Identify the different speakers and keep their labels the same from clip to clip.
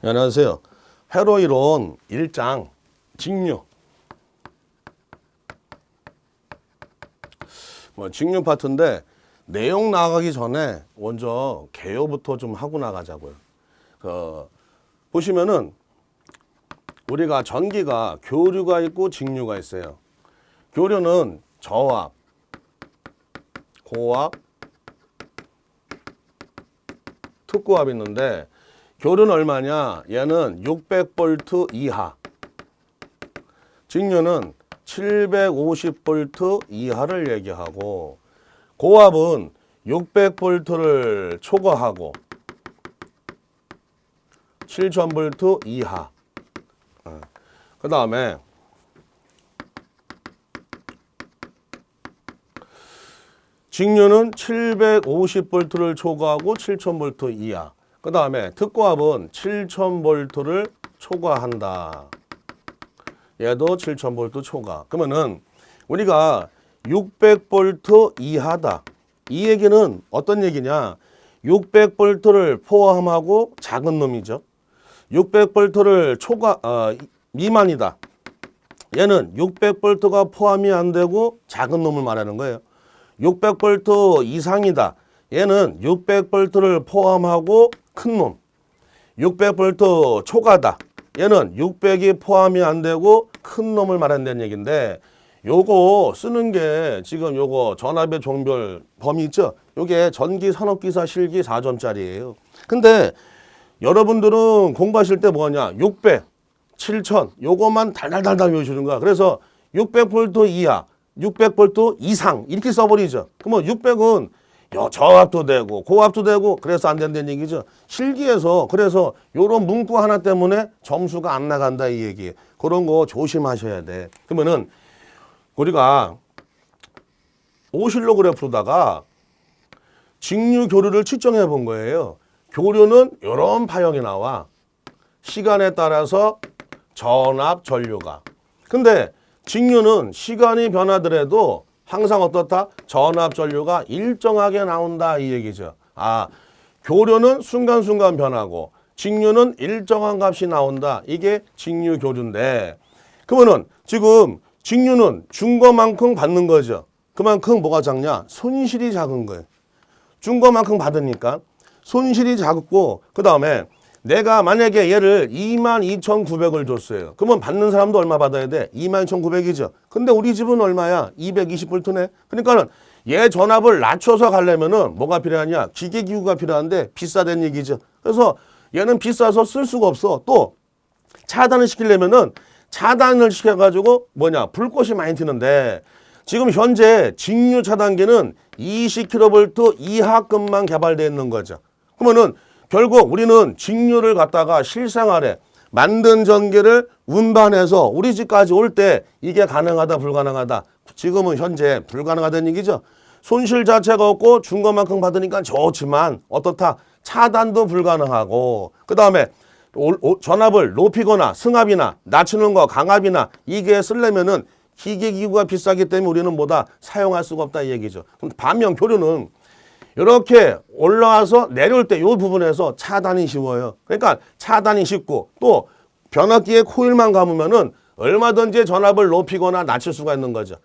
Speaker 1: 안녕하세요. 회로이론 1장 직류. 직류 파트인데 내용 나가기 전에 먼저 개요부터 좀 하고 나가자고요. 보시면은 우리가 전기가 교류가 있고 직류가 있어요. 교류는 저압, 고압, 특고압이 있는데 교류는 얼마냐? 얘는 600V 이하. 직류는 750V 이하를 얘기하고, 고압은 600V를 초과하고 7000V 이하. 그 다음에 직류는 750V를 초과하고 7000V 이하. 그 다음에 특고압은 7000V를 초과한다. 얘도 7000V 초과. 그러면은 우리가 600V 이하다. 이 얘기는 어떤 얘기냐? 600V를 포함하고 작은 놈이죠. 600V를 미만이다. 얘는 600V가 포함이 안 되고 작은 놈을 말하는 거예요. 600V 이상이다. 얘는 600V를 포함하고 큰 놈. 600V 초과다. 얘는 600이 포함이 안 되고 큰 놈을 말한다는 얘기인데, 요거 쓰는 게 지금 요거 전압의 종별 범위 있죠? 요게 전기 산업기사 실기 4점짜리예요. 근데 여러분들은 공부하실 때 뭐냐? 600, 7000 요거만 달달달달 외우시는 거야. 그래서 600V 이하, 600V 이상 이렇게 써버리죠. 그러면 600은 저압도 되고 고압도 되고 그래서 안 된다는 얘기죠. 실기에서 그래서 요런 문구 하나 때문에 점수가 안 나간다 이 얘기. 그런 거 조심하셔야 돼. 그러면은 우리가 오실로그래프로다가 직류 교류를 측정해 본 거예요. 교류는 이런 파형이 나와. 시간에 따라서 전압 전류가. 근데 직류는 시간이 변하더라도 항상 어떻다? 전압 전류가 일정하게 나온다 이 얘기죠. 교류는 순간순간 변하고 직류는 일정한 값이 나온다. 이게 직류 교류인데, 그러면은 지금 직류는 준 것만큼 받는 거죠. 그만큼 뭐가 작냐? 손실이 작은 거예요. 준 것만큼 받으니까 손실이 작고, 그 다음에 내가 만약에 얘를 22,900을 줬어요. 그러면 받는 사람도 얼마 받아야 돼? 22,900이죠. 근데 우리 집은 얼마야? 220V네. 그러니까는 얘 전압을 낮춰서 가려면은 뭐가 필요하냐? 기계기구가 필요한데 비싸다는 얘기죠. 그래서 얘는 비싸서 쓸 수가 없어. 또 차단을 시키려면은 차단을 시켜가지고 불꽃이 많이 튀는데, 지금 현재 직류 차단기는 20kV 이하급만 개발되어 있는 거죠. 그러면은 결국 우리는 직류를 갖다가 실생활에 만든 전기를 운반해서 우리 집까지 올 때 이게 가능하다 불가능하다? 지금은 현재 불가능하다는 얘기죠. 손실 자체가 없고 준 것만큼 받으니까 좋지만 어떻다? 차단도 불가능하고, 그 다음에 전압을 높이거나 승압이나 낮추는 거 강압이나 이게 쓰려면은 기계기구가 비싸기 때문에 우리는 뭐다? 사용할 수가 없다 이 얘기죠. 그럼 반면 교류는 이렇게 올라와서 내려올 때 이 부분에서 차단이 쉬워요. 그러니까 차단이 쉽고, 또 변압기에 코일만 감으면은 얼마든지 전압을 높이거나 낮출 수가 있는 거죠.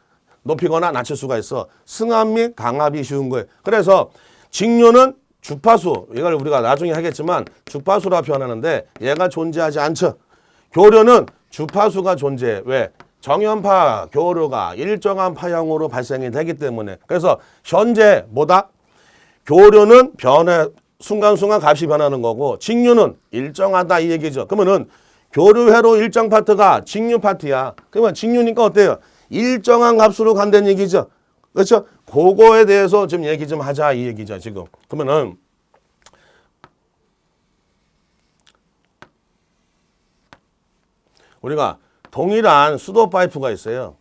Speaker 1: 높이거나 낮출 수가 있어. 승압 및 강압이 쉬운 거예요. 그래서 직류는 주파수, 이걸 우리가 나중에 하겠지만 주파수라 표현하는데 얘가 존재하지 않죠. 교류는 주파수가 존재해. 왜? 정연파 교류가 일정한 파형으로 발생이 되기 때문에. 그래서 현재 뭐다? 교류는 순간순간 값이 변하는 거고 직류는 일정하다 이 얘기죠. 그러면은 교류회로 일정 파트가 직류 파트야. 그러면 직류니까 어때요? 일정한 값으로 간다는 얘기죠. 그렇죠? 그거에 대해서 좀 얘기 좀 하자 이 얘기죠 지금. 그러면은 우리가 동일한 수도 파이프가 있어요.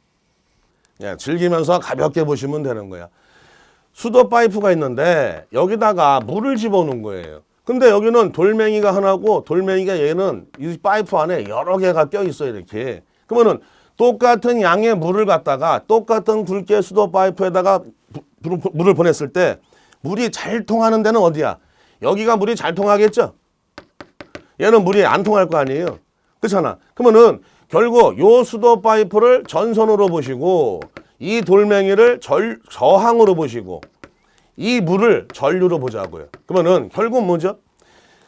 Speaker 1: 즐기면서 가볍게 보시면 되는 거야. 수도 파이프가 있는데 여기다가 물을 집어넣은 거예요. 근데 여기는 돌멩이가 하나고, 돌멩이가 얘는 이 파이프 안에 여러 개가 껴 있어요 이렇게. 그러면은 똑같은 양의 물을 갖다가 똑같은 굵기의 수도 파이프에다가 물을 보냈을 때 물이 잘 통하는 데는 어디야? 여기가 물이 잘 통하겠죠? 얘는 물이 안 통할 거 아니에요. 그렇잖아. 그러면은 결국 요 수도 파이프를 전선으로 보시고 이 돌멩이를 저항으로 보시고 이 물을 전류로 보자고요. 그러면은 결국 뭐죠?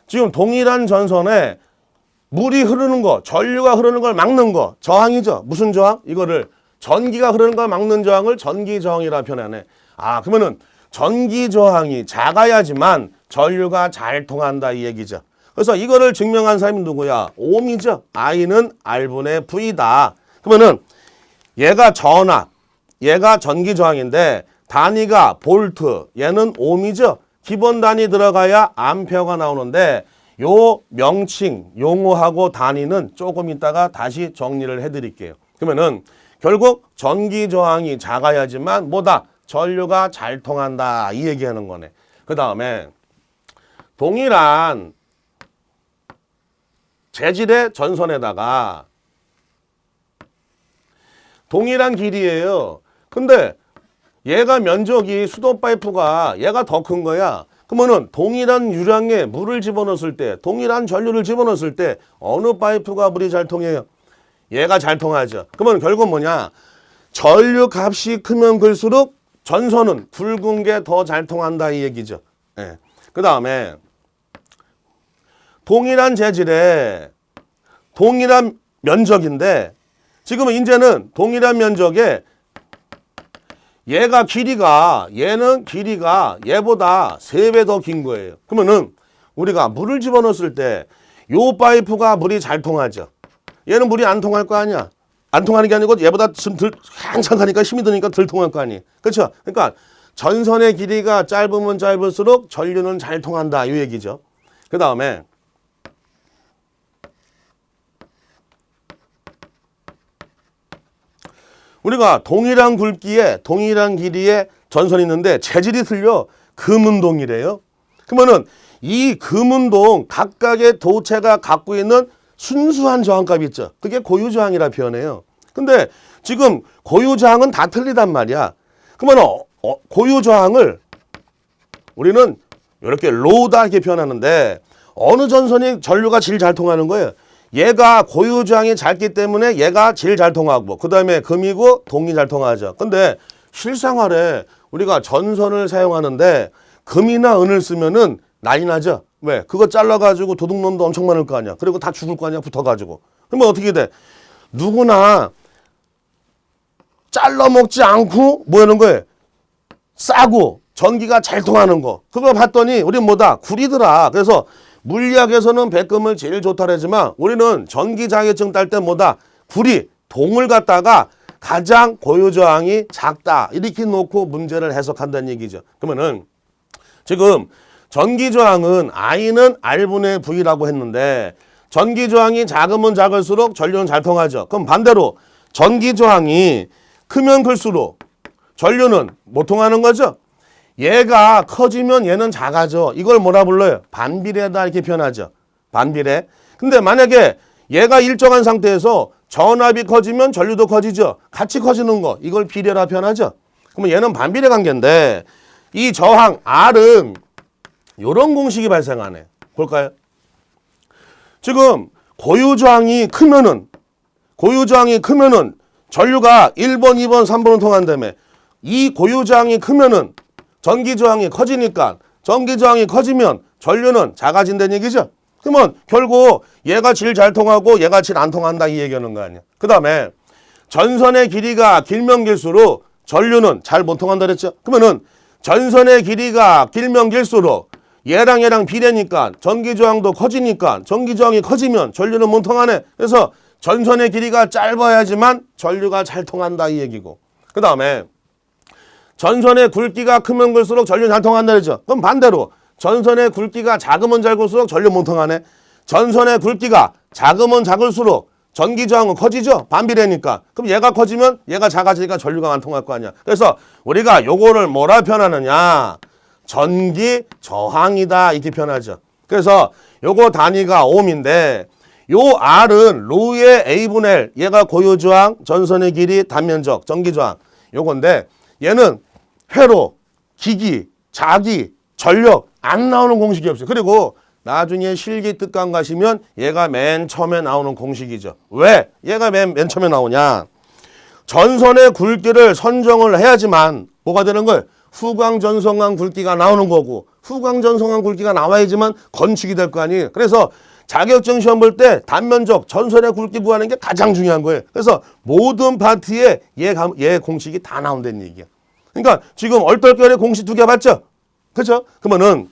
Speaker 1: 지금 동일한 전선에 물이 흐르는 거, 전류가 흐르는 걸 막는 거, 저항이죠. 무슨 저항? 이거를 전기가 흐르는 걸 막는 저항을 전기 저항이라 표현하네. 아, 그러면은 전기 저항이 작아야지만 전류가 잘 통한다 이 얘기죠. 그래서 이거를 증명한 사람이 누구야? 옴이죠. I는 R분의 V다. 그러면은 얘가 전압, 얘가 전기 저항인데 단위가 볼트, 얘는 옴이죠. 기본 단위 들어가야 암페어가 나오는데 요 명칭, 용어하고 단위는 조금 이따가 다시 정리를 해드릴게요. 그러면은 결국 전기 저항이 작아야지만 뭐다? 전류가 잘 통한다 이 얘기하는 거네. 그 다음에 동일한 재질의 전선에다가 동일한 길이에요. 근데 얘가 면적이 수도 파이프가 얘가 더 큰 거야. 그러면은 동일한 유량의 물을 집어넣었을 때, 동일한 전류를 집어넣었을 때 어느 파이프가 물이 잘 통해요? 얘가 잘 통하죠. 그러면 결국 뭐냐? 전류 값이 크면 클수록 전선은 굵은 게 더 잘 통한다 이 얘기죠. 예. 그 다음에 동일한 재질의 동일한 면적인데 지금은 이제는 동일한 면적에 얘가 길이가 얘는 길이가 얘보다 3배 더 긴 거예요. 그러면은 우리가 물을 집어넣었을 때 요 파이프가 물이 잘 통하죠. 얘는 물이 안 통할 거 아니야. 안 통하는 게 아니고 얘보다 좀 한참 가니까 힘이 드니까 덜 통할 거 아니에요. 그렇죠? 그러니까 전선의 길이가 짧으면 짧을수록 전류는 잘 통한다 이 얘기죠. 그 다음에 우리가 동일한 굵기에 동일한 길이의 전선이 있는데 재질이 틀려. 금운동이래요. 그러면은 이 금운동 각각의 도체가 갖고 있는 순수한 저항값이 있죠. 그게 고유저항이라 표현해요. 근데 지금 고유저항은 다 틀리단 말이야. 그러면 고유저항을 우리는 이렇게 로우다 이렇게 표현하는데 어느 전선이 전류가 제일 잘 통하는 거예요? 얘가 고유저항이 작기 때문에 얘가 제일 잘 통하고 그 다음에 금이고 동이 잘 통하죠. 근데 실생활에 우리가 전선을 사용하는데 금이나 은을 쓰면은 난리 나죠. 왜? 그거 잘라가지고 도둑놈도 엄청 많을 거 아니야. 그리고 다 죽을 거 아니야. 붙어가지고. 그러면 어떻게 돼? 누구나 잘라 먹지 않고 뭐 하는 거예요? 싸고 전기가 잘 통하는 거. 그거 봤더니 우리 뭐다? 구리더라. 그래서 물리학에서는 백금을 제일 좋다 그러지만 우리는 전기 자격증 딸 때 뭐다? 구리, 동을 갖다가 가장 고유저항이 작다. 이렇게 놓고 문제를 해석한다는 얘기죠. 그러면은 지금 전기저항은 I는 R분의 V라고 했는데 전기저항이 작으면 작을수록 전류는 잘 통하죠. 그럼 반대로 전기저항이 크면 클수록 전류는 못 통하는 거죠. 얘가 커지면 얘는 작아져. 이걸 뭐라 불러요? 반비례다 이렇게 표현하죠. 반비례. 근데 만약에 얘가 일정한 상태에서 전압이 커지면 전류도 커지죠. 같이 커지는 거. 이걸 비례라 표현하죠. 그러면 얘는 반비례 관계인데 이 저항 R은 이런 공식이 발생하네. 볼까요? 지금 고유저항이 크면은 전류가 1번, 2번, 3번은 통한다며. 이 고유저항이 크면은 전기저항이 커지니까 전기저항이 커지면 전류는 작아진다는 얘기죠. 그러면 결국 얘가 제일 잘 통하고 얘가 제일 안 통한다 이 얘기하는 거 아니야. 그 다음에 전선의 길이가 길면 길수록 전류는 잘 못 통한다 그랬죠. 그러면은 전선의 길이가 길면 길수록 얘랑 비례니까 전기저항도 커지니까 전기저항이 커지면 전류는 못 통하네. 그래서 전선의 길이가 짧아야지만 전류가 잘 통한다 이 얘기고. 그 다음에 전선의 굵기가 크면 클수록 전류 잘 통한다 그러죠. 그럼 반대로 전선의 굵기가 작으면 작을수록 전류 못 통하네. 전선의 굵기가 작으면 작을수록 전기저항은 커지죠. 반비례니까. 그럼 얘가 커지면 얘가 작아지니까 전류가 안 통할 거 아니야. 그래서 우리가 요거를 뭐라 표현하느냐? 전기 저항이다 이렇게 표현하죠. 그래서 요거 단위가 옴인데 요 R은 로우의 A분의 L, 얘가 고유저항, 전선의 길이, 단면적, 전기저항 요건데 얘는 회로, 기기, 자기, 전력 안 나오는 공식이 없어요. 그리고 나중에 실기 특강 가시면 얘가 맨 처음에 나오는 공식이죠. 왜? 얘가 맨 처음에 나오냐? 전선의 굵기를 선정을 해야지만 뭐가 되는 거예요? 후광전성한 굵기가 나오는 거고, 후광전성한 굵기가 나와야지만 건축이 될 거 아니에요. 그래서 자격증 시험 볼 때 단면적 전선의 굵기 구하는 게 가장 중요한 거예요. 그래서 모든 파트에 얘 공식이 다 나온다는 얘기야. 그러니까 지금 얼떨결에 공식 2개 봤죠? 그렇죠? 그러면은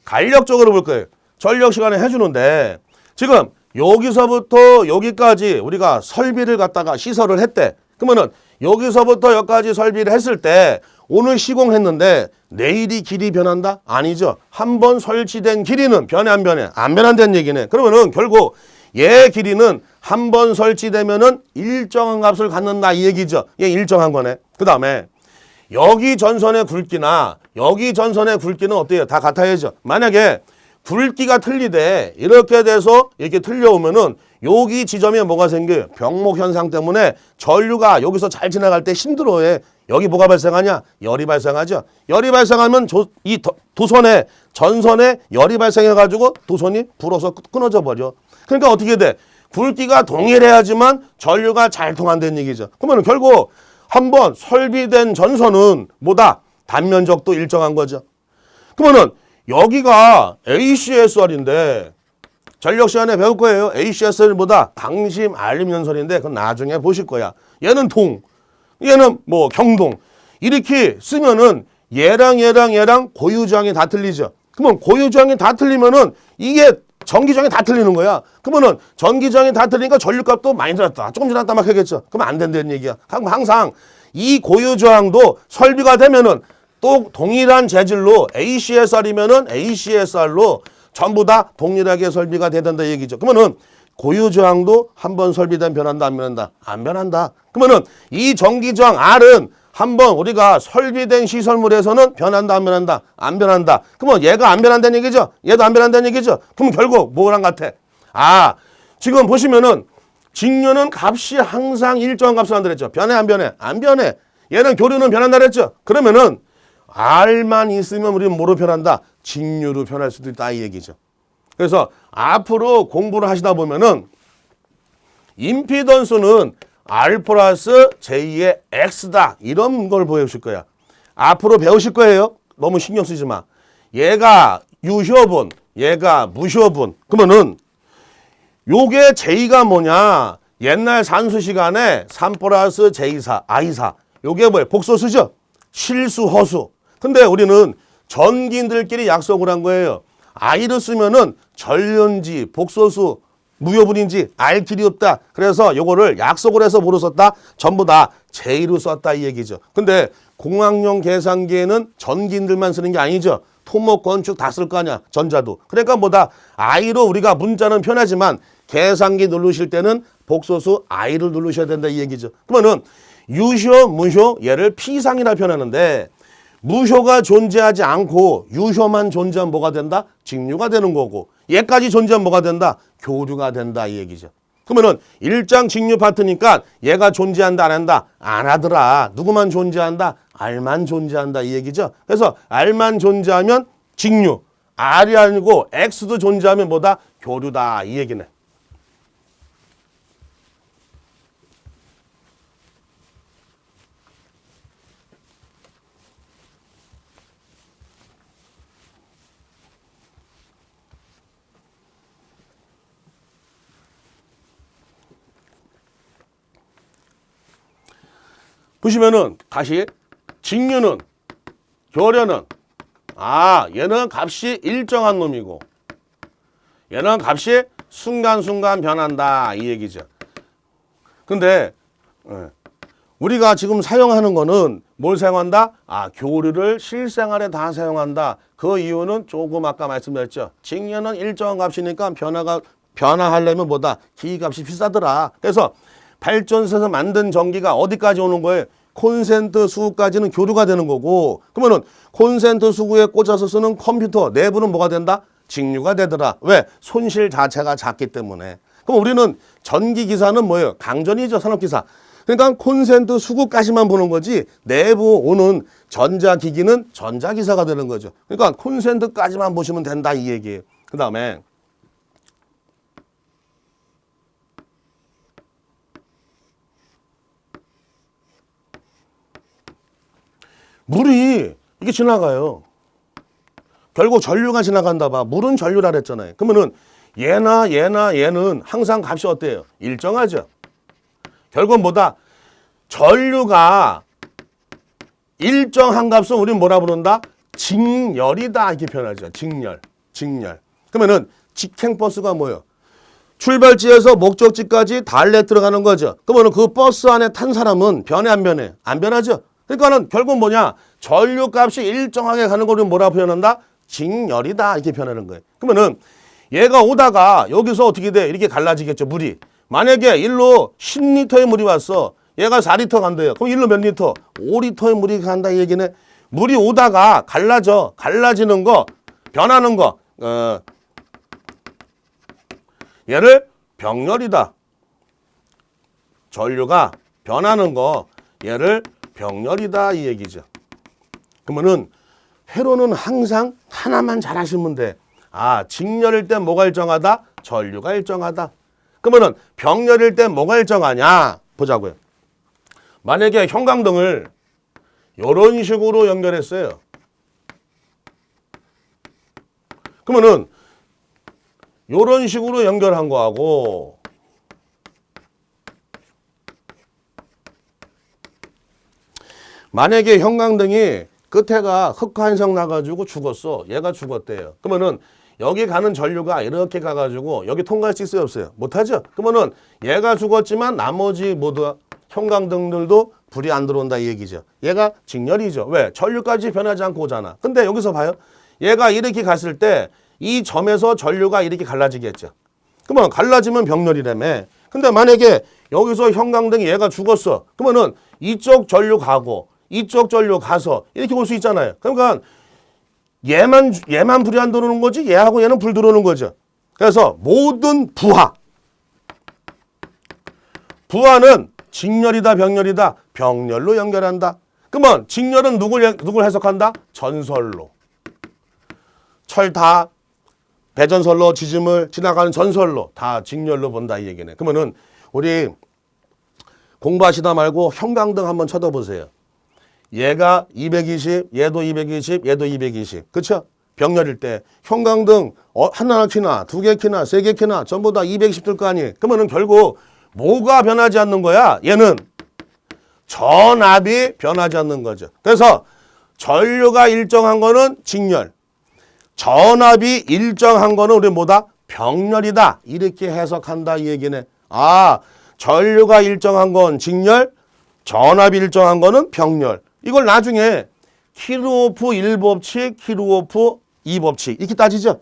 Speaker 1: 간략적으로 볼 거예요. 전력 시간에 해주는데 지금 여기서부터 여기까지 우리가 설비를 갖다가 시설을 했대. 그러면은 여기서부터 여기까지 설비를 했을 때 오늘 시공했는데 내일이 길이 변한다? 아니죠. 한 번 설치된 길이는 변해 안 변해? 안 변한다는 얘기네. 그러면은 결국 얘 길이는 한 번 설치되면은 일정한 값을 갖는다 이 얘기죠. 얘 일정한 거네. 그 다음에 여기 전선의 굵기나 여기 전선의 굵기는 어때요? 다 같아야죠. 만약에 굵기가 틀리대 이렇게 돼서 이렇게 틀려오면은 여기 지점에 뭐가 생겨요? 병목 현상 때문에 전류가 여기서 잘 지나갈 때 힘들어해. 여기 뭐가 발생하냐? 열이 발생하죠. 열이 발생하면 이 도선에 전선에 열이 발생해가지고 도선이 불어서 끊어져 버려. 그러니까 어떻게 돼? 굵기가 동일해야지만 전류가 잘 통한다는 얘기죠. 그러면 결국 한번 설비된 전선은 뭐다? 단면적도 일정한 거죠. 그러면은 여기가 ACSR인데 전력 시간에 배울 거예요. ACSR은 뭐다? 강심 알림 연설인데 그건 나중에 보실 거야. 얘는 동, 얘는 뭐 경동. 이렇게 쓰면은 얘랑 고유저항이 다 틀리죠. 그러면 고유저항이 다 틀리면은 이게 전기저항이 다 틀리는 거야. 그러면은 전기저항이 다 틀리니까 전류값도 많이 들었다. 조금 지났다 막 하겠죠. 그러면 안 된다는 얘기야. 항상 이 고유저항도 설비가 되면은 또 동일한 재질로 ACSR이면은 ACSR로 전부 다 동일하게 설비가 되던다 얘기죠. 그러면은 고유저항도 한번 설비된 변한다 안 변한다? 안 변한다. 그러면은 이 전기저항 R은 한번 우리가 설비된 시설물에서는 변한다 안 변한다? 안 변한다. 그러면 얘가 안 변한다는 얘기죠. 얘도 안 변한다는 얘기죠. 그럼 결국 뭐랑 같아? 아, 지금 보시면은 직류는 값이 항상 일정한 값을 한다 그랬죠. 변해 안 변해? 안 변해. 얘는 교류는 변한다 그랬죠. 그러면은 R만 있으면 우리는 뭐로 변한다? 직류로 변할 수도 있다 이 얘기죠. 그래서 앞으로 공부를 하시다 보면은 임피던스는 R 플러스 J의 X다 이런 걸 보여주실 거야. 앞으로 배우실 거예요. 너무 신경 쓰지 마. 얘가 유효분, 얘가 무효분. 그러면은 요게 J가 뭐냐? 옛날 산수 시간에 3 플러스 J4, I4. 요게 뭐예요? 복소수죠? 실수, 허수. 근데 우리는 전기인들끼리 약속을 한 거예요. I를 쓰면은 전륜지, 복소수, 무효분인지 알 길이 없다. 그래서 요거를 약속을 해서 뭐로 썼다? 전부 다 J로 썼다 이 얘기죠. 근데 공학용 계산기에는 전기인들만 쓰는 게 아니죠. 토목, 건축 다 쓸 거 아니야. 전자도. 그러니까 뭐다? I로 우리가 문자는 편하지만 계산기 누르실 때는 복소수 I를 누르셔야 된다 이 얘기죠. 그러면은 유효, 무효 얘를 P상이라 표현하는데 무효가 존재하지 않고 유효만 존재하면 뭐가 된다? 직류가 되는 거고 얘까지 존재하면 뭐가 된다? 교류가 된다 이 얘기죠. 그러면은 일장 직류 파트니까 얘가 존재한다 안 한다? 안 하더라. 누구만 존재한다? R만 존재한다 이 얘기죠. 그래서 R만 존재하면 직류, R이 아니고 X도 존재하면 뭐다? 교류다 이 얘기네. 보시면은 다시 직류는 교류는 얘는 값이 일정한 놈이고 얘는 값이 순간순간 변한다 이 얘기죠. 근데 우리가 지금 사용하는 거는 뭘 사용한다? 교류를 실생활에 다 사용한다. 그 이유는 조금 아까 말씀드렸죠. 직류는 일정한 값이니까 변화하려면 뭐다? 기기값이 비싸더라. 그래서 발전소에서 만든 전기가 어디까지 오는 거예요? 콘센트 수구까지는 교류가 되는 거고 그러면은 콘센트 수구에 꽂아서 쓰는 컴퓨터 내부는 뭐가 된다? 직류가 되더라. 왜? 손실 자체가 작기 때문에. 그럼 우리는 전기기사는 뭐예요? 강전이죠. 산업기사. 그러니까 콘센트 수구까지만 보는 거지 내부 오는 전자기기는 전자기사가 되는 거죠. 그러니까 콘센트까지만 보시면 된다 이 얘기예요. 그 다음에 물이 이게 지나가요. 결국 전류가 지나간다 봐. 물은 전류라 그랬잖아요. 그러면은 얘는 항상 값이 어때요? 일정하죠. 결국은 뭐다? 전류가 일정한 값은 우리는 뭐라 부른다? 직렬이다 이렇게 표현하죠. 직렬. 그러면은 직행버스가 뭐예요? 출발지에서 목적지까지 달래 들어가는 거죠. 그러면은 그 버스 안에 탄 사람은 변해 안 변해? 안 변하죠. 그러니까는 결국 뭐냐? 전류 값이 일정하게 가는 걸 우리는 뭐라 표현한다? 직렬이다 이렇게 표현하는 거예요. 그러면은 얘가 오다가 여기서 어떻게 돼? 이렇게 갈라지겠죠, 물이. 만약에 일로 10리터의 물이 왔어. 얘가 4리터 간대요. 그럼 일로 몇 리터? 5리터의 물이 간다 이 얘기네. 물이 오다가 갈라져. 갈라지는 거, 변하는 거. 얘를 병렬이다. 전류가 변하는 거, 얘를 병렬이다 이 얘기죠. 그러면은 회로는 항상 하나만 잘 하시면 돼. 아, 직렬일 때 뭐가 일정하다? 전류가 일정하다. 그러면은 병렬일 때 뭐가 일정하냐? 보자고요. 만약에 형광등을 이런 식으로 연결했어요. 그러면은 이런 식으로 연결한 거하고 만약에 형광등이 끝에가 흑화현상 나가지고 죽었어. 얘가 죽었대요. 그러면은 여기 가는 전류가 이렇게 가가지고 여기 통과할 수 있어요? 없어요? 못하죠? 그러면은 얘가 죽었지만 나머지 모두 형광등들도 불이 안 들어온다 이 얘기죠. 얘가 직렬이죠. 왜? 전류까지 변하지 않고 오잖아. 근데 여기서 봐요. 얘가 이렇게 갔을 때 이 점에서 전류가 이렇게 갈라지겠죠. 그러면 갈라지면 병렬이라며. 근데 만약에 여기서 형광등이 얘가 죽었어. 그러면은 이쪽 전류 가고 이쪽 전류 가서 이렇게 올 수 있잖아요. 그러니까 얘만 불이 안 들어오는 거지 얘하고 얘는 불 들어오는 거죠. 그래서 모든 부하는 직렬이다 병렬이다? 병렬로 연결한다. 그러면 직렬은 누굴 해석한다? 전설로. 철다, 배전설로, 지짐을 지나가는 전설로 다 직렬로 본다 이 얘기네. 그러면은 우리 공부하시다 말고 형광등 한번 쳐다보세요. 얘가 220, 얘도 220, 얘도 220. 그쵸? 병렬일 때 형광등 하나 켜나, 두 개 켜나, 세 개 켜나 전부 다 220 들 거 아니에요. 그러면은 결국 뭐가 변하지 않는 거야? 얘는 전압이 변하지 않는 거죠. 그래서 전류가 일정한 거는 직렬, 전압이 일정한 거는 우리 뭐다? 병렬이다. 이렇게 해석한다 이 얘기네. 아, 전류가 일정한 건 직렬, 전압이 일정한 거는 병렬. 이걸 나중에 키르호프 1법칙, 키르호프 2법칙 이렇게 따지죠.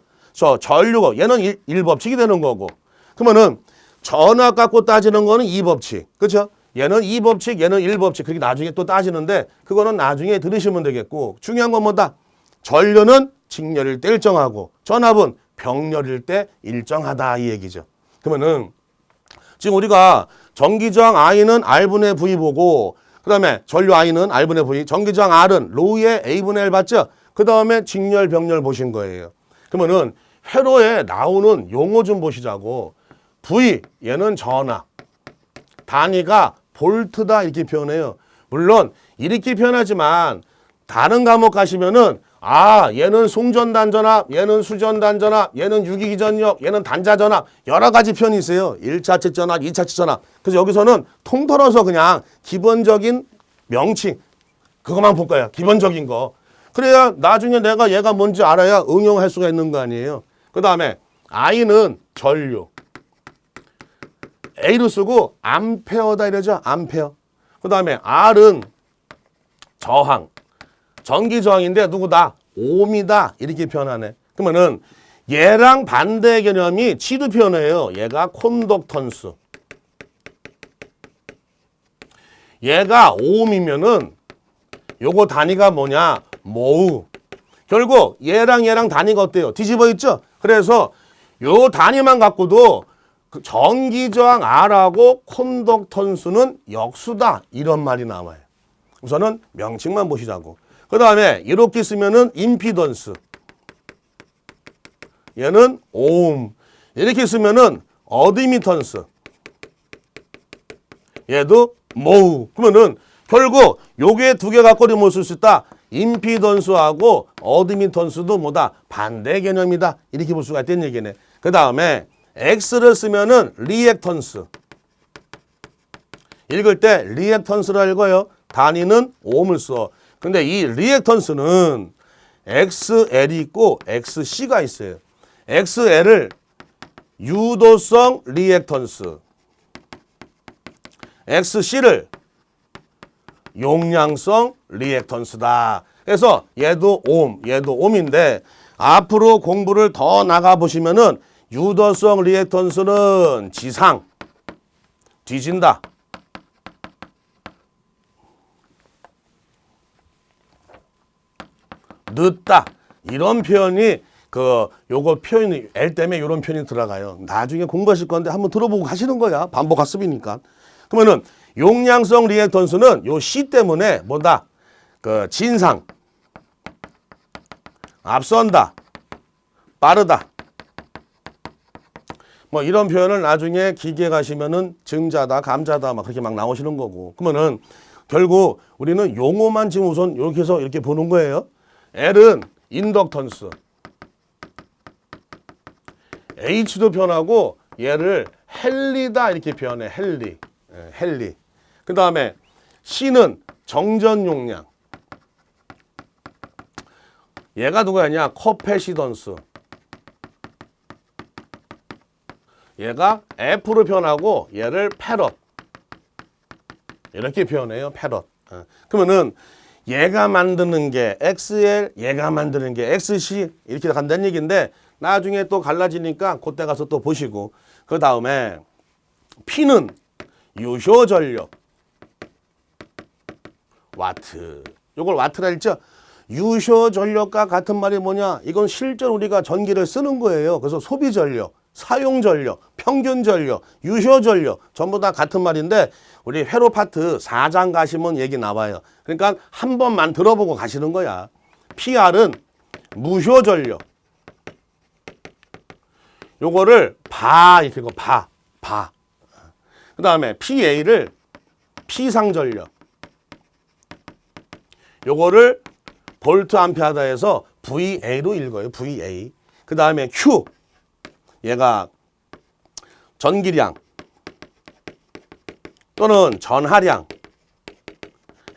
Speaker 1: 전류가 얘는 1법칙이 되는 거고. 그러면은 전압 갖고 따지는 거는 2법칙. 그렇죠? 얘는 2법칙, 얘는 1법칙. 그렇게 나중에 또 따지는데 그거는 나중에 들으시면 되겠고. 중요한 건 뭐다? 전류는 직렬일 때 일정하고 전압은 병렬일 때 일정하다 이 얘기죠. 그러면은 지금 우리가 전기저항 I는 R분의 V 보고 그 다음에 전류 I는 R분의 V, 전기저항 R은 로우의 A분의 L 봤죠? 그 다음에 직렬, 병렬 보신 거예요. 그러면은 회로에 나오는 용어 좀 보시자고. V, 얘는 전압. 단위가 볼트다 이렇게 표현해요. 물론 이렇게 표현하지만 다른 과목 가시면은 아, 얘는 송전단전압, 얘는 수전단전압, 얘는 유기기전력, 얘는 단자전압 여러 가지 표현이 있어요. 1차측 전압, 2차측 전압. 그래서 여기서는 통틀어서 그냥 기본적인 명칭 그것만 볼 거야. 기본적인 거. 그래야 나중에 내가 얘가 뭔지 알아야 응용할 수가 있는 거 아니에요. 그 다음에 I는 전류. A로 쓰고 암페어다 이러죠. 암페어. 그 다음에 R은 저항. 전기 저항인데 누구다? 옴이다. 이렇게 표현하네. 그러면은 얘랑 반대 개념이 치도 표현해요. 얘가 콘덕턴스. 얘가 옴이면은 요거 단위가 뭐냐? 모우. 결국 얘랑 단위가 어때요? 뒤집어 있죠? 그래서 요 단위만 갖고도 그 전기 저항 R하고 콘덕턴스는 역수다. 이런 말이 나와요. 우선은 명칭만 보시자고. 그 다음에 이렇게 쓰면은 임피던스. 얘는 오hm. 이렇게 쓰면은 어드미턴스. 얘도 모우. 그러면은 결국 요게 두 개 갖고도 뭘 쓸 수 있다? 임피던스하고 어드미턴스도 뭐다? 반대 개념이다. 이렇게 볼 수가 있다는 얘기네. 그 다음에 X를 쓰면은 리액턴스. 읽을 때 리액턴스라 읽어요. 단위는 ohm을 써. 근데 이 리액턴스는 XL이 있고 XC가 있어요. XL을 유도성 리액턴스, XC를 용량성 리액턴스다. 그래서 얘도 ohm, 얘도 ohm인데 앞으로 공부를 더 나가 보시면은 유도성 리액턴스는 지상, 뒤진다. 늦다. 이런 표현이 요거 표현이 L 때문에 이런 표현이 들어가요. 나중에 공부하실 건데 한번 들어보고 가시는 거야. 반복 학습이니까. 그러면은 용량성 리액턴스는 요 C 때문에 뭐다? 진상, 앞선다, 빠르다. 뭐 이런 표현을 나중에 기계 가시면은 증자다, 감자다 막 그렇게 막 나오시는 거고. 그러면은 결국 우리는 용어만 지금 우선 이렇게 해서 이렇게 보는 거예요. L은 인덕턴스. H도 표현하고 얘를 헨리다 이렇게 표현해. 헨리. 헨리. 그 다음에 C는 정전 용량. 얘가 누구냐? 커패시던스. 얘가 F로 표현하고 얘를 패럿. 이렇게 표현해요. 패럿. 그러면은 얘가 만드는 게 XL, 얘가 만드는 게 XC 이렇게 간다는 얘기인데 나중에 또 갈라지니까 그때 가서 또 보시고 그 다음에 P는 유효 전력 와트. 요걸 와트라 했죠. 유효 전력과 같은 말이 뭐냐? 이건 실제로 우리가 전기를 쓰는 거예요. 그래서 소비 전력, 사용 전력, 평균 전력, 유효 전력 전부 다 같은 말인데 우리 회로 파트 4장 가시면 얘기 나와요. 그러니까 한 번만 들어보고 가시는 거야. PR은 무효 전력. 요거를 이렇게 읽고 바. 그 다음에 PA를 피상 전력. 요거를 볼트 암페어다에서 VA로 읽어요. VA. 그 다음에 Q. 얘가 전기량 또는 전하량